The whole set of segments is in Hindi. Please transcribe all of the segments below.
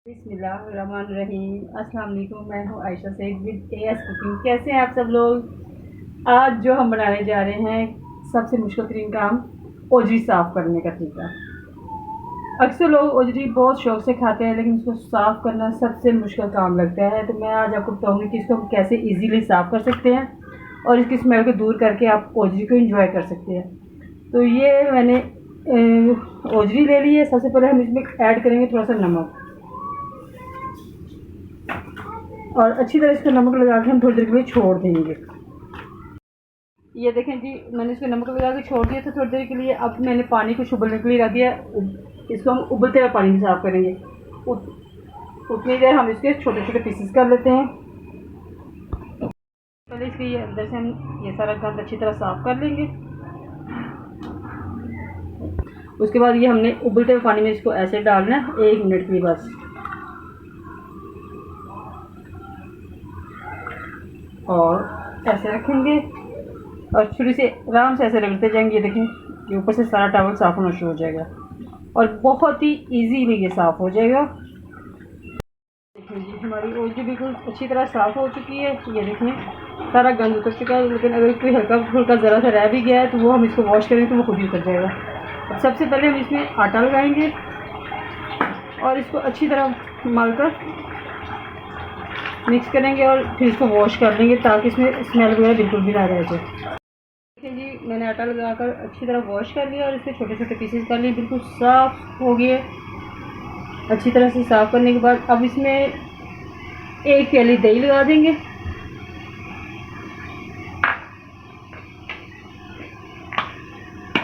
बिस्मिल्लाहिर्रहमानिर्रहीम। अस्सलाम वालेकुम। मैं हूँ Ayesha Saeed with AS cooking. कैसे हैं आप सब लोग। आज जो हम बनाने जा रहे हैं सबसे मुश्किल तरीन काम, ओजरी साफ़ करने का तरीका। अक्सर लोग ओजरी बहुत शौक से खाते हैं लेकिन उसको साफ़ करना सबसे मुश्किल काम लगता है। तो मैं आज आपको बताऊँगी कि इसको हम कैसे ईजीली साफ़ कर सकते हैं और इसकी स्मेल को दूर करके आप ओजरी को इंजॉय कर सकते हैं। तो ये मैंने ओजरी ले ली है। सबसे पहले हम इसमें ऐड करेंगे थोड़ा सा नमक और अच्छी तरह इसको नमक लगा के हम थोड़ी देर के लिए छोड़ देंगे। ये देखें जी, मैंने इसको नमक लगा के छोड़ दिया था थोड़ी देर के लिए। अब मैंने पानी को उबलने के लिए रख दिया। इसको हम उबलते हुए पानी से साफ़ करेंगे। उतनी देर हम इसके छोटे छोटे पीसेस कर लेते हैं। पहले इसके ये अंदर से हम ये सारा गंद अच्छी तरह साफ़ कर लेंगे। उसके बाद ये हमने उबलते हुए पानी में इसको ऐसे डालना है 1 मिनट के लिए बस। और ऐसे रखेंगे और छुरी से आराम से ऐसे रगड़ते जाएंगे। ये देखें कि ऊपर से सारा टॉवल साफ़ होना शुरू हो जाएगा और बहुत ही इजीली ये साफ़ हो जाएगा। देखें जी, हमारी ओजरी बिल्कुल अच्छी तरह साफ़ हो चुकी है। ये देखें सारा गंद उतर चुका है। लेकिन अगर कोई हल्का फुल्का ज़रा सा रह भी गया है तो वो हम इसको वॉश करेंगे तो वो खुद ही उतर जाएगा। अब सबसे पहले हम इसमें आटा लगाएंगे और इसको अच्छी तरह मलकर मिक्स करेंगे और फिर इसको वॉश कर लेंगे ताकि इसमें स्मेल वगैरह बिल्कुल भी ना रह जाए। देखिए जी, मैंने आटा लगाकर अच्छी तरह वॉश कर लिया और इसके छोटे छोटे पीसेस कर लिए। बिल्कुल साफ़ हो गए। अच्छी तरह से साफ़ करने के बाद अब इसमें 1 प्याली दही लगा देंगे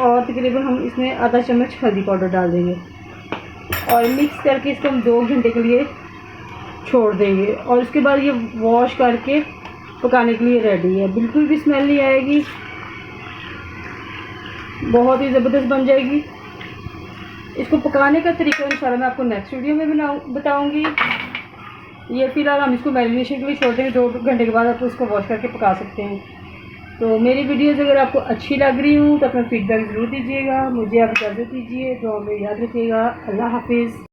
और तकरीबन हम इसमें आधा चम्मच हल्दी पाउडर डाल देंगे और मिक्स करके इसको हम 2 घंटे के लिए छोड़ देंगे। और उसके बाद ये वॉश करके पकाने के लिए रेडी है। बिल्कुल भी स्मेल नहीं आएगी, बहुत ही ज़बरदस्त बन जाएगी। इसको पकाने का तरीका इंशाल्लाह मैं आपको नेक्स्ट वीडियो में बताऊंगी। ये फ़िलहाल हम इसको मैरिनेशन के लिए छोड़ देंगे। 2 घंटे के बाद आप इसको वॉश करके पका सकते हैं। तो मेरी वीडियोज़ अगर आपको अच्छी लग रही हूँ तो अपना फीडबैक ज़रूर दीजिएगा। मुझे आप इजाज़त दीजिए। तो हमें याद रखिएगा। अल्लाह हाफिज़।